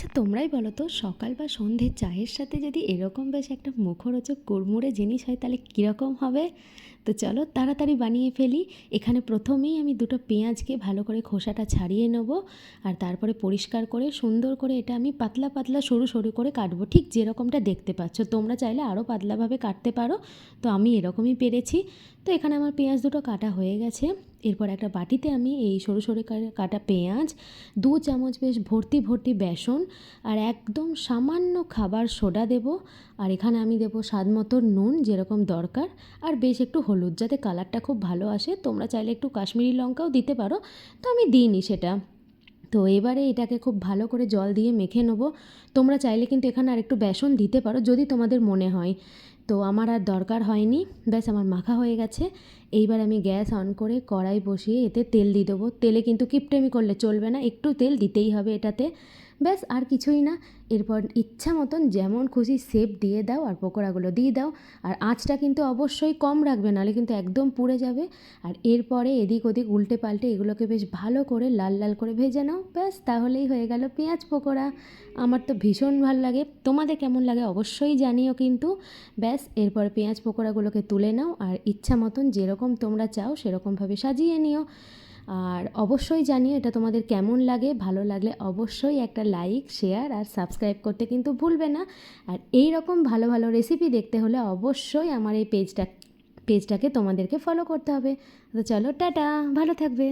আচ্ছা তোমরাই বলো তো, সকাল বা সন্ধে চায়ের সাথে যদি এরকম বেশ একটা মুখরোচক কুড়মুড়ে জিনিস হয় তাহলে কীরকম হবে। তো চলো তাড়াতাড়ি বানিয়ে ফেলি। এখানে প্রথমেই আমি দুটো পেঁয়াজকে ভালো করে খোসাটা ছাড়িয়ে নেবো, আর তারপরে পরিষ্কার করে সুন্দর করে এটা আমি পাতলা পাতলা সরু সরু করে কাটবো, ঠিক যেরকমটা দেখতে পাচ্ছ। তোমরা চাইলে আরও পাতলাভাবে কাটতে পারো, তো আমি এরকমই পেরেছি। তো এখানে আমার পেঁয়াজ দুটো কাটা হয়ে গেছে। এরপর একটা বাটিতে আমি এই সরু সরু কাটা পেঁয়াজ, 2 চামচ বেশ ভর্তি ভর্তি বেসন, আর একদম সামান্য খাবার সোডা দেব। আর এখানে আমি দেবো স্বাদ মতো নুন, যেরকম দরকার, আর বেশ একটু হলুদ, যাতে কালারটা খুব ভালো আসে। তোমরা চাইলে একটু কাশ্মীরি লঙ্কাও দিতে পারো, তো আমি দিইনি সেটা। তো এবারে এটাকে খুব ভালো করে জল দিয়ে মেখে নেবো। তোমরা চাইলে কিন্তু এখানে আর একটু বেসন দিতে পারো যদি তোমাদের মনে হয়, তো আমার আর দরকার হয়নি। ব্যাস আমার মাখা হয়ে গেছে। এইবার আমি গ্যাস অন করে কড়াই বসিয়ে এতে তেল দিয়ে দেবো। তেলে কিন্তু কিপটেমি করলে চলবে না, একটু তেল দিতেই হবে এটাতে। ব্যাস আর কিছুই না। এরপর ইচ্ছা মতন যেমন খুশি শেপ দিয়ে দাও আর পকোড়াগুলো দিয়ে দাও। আর আঁচটা কিন্তু অবশ্যই কম রাখবে, নাহলে কিন্তু একদম পুড়ে যাবে। আর এরপরে এদিক ওদিক উল্টে পাল্টে এগুলোকে বেশ ভালো করে লাল লাল করে ভেজে নাও। ব্যাস তাহলেই হয়ে গেল পেঁয়াজ পকোড়া। আমার তো ভীষণ ভালো লাগে, তোমাদের কেমন লাগে অবশ্যই জানিও কিন্তু। ব্যাস এরপর পেঁয়াজ পকোড়াগুলোকে তুলে নাও, আর ইচ্ছা মতন যেরকম তোমরা চাও সেরকমভাবে সাজিয়ে নিও। আর অবশ্যই জানিও এটা তোমাদের কেমন লাগে। ভালো লাগলে অবশ্যই একটা লাইক, শেয়ার আর সাবস্ক্রাইব করতে কিন্তু ভুলবে না। আর এই রকম ভালো ভালো রেসিপি দেখতে হলে অবশ্যই আমার এই পেজটাকে তোমাদেরকে ফলো করতে হবে। তো চলো টাটা, ভালো থাকবে।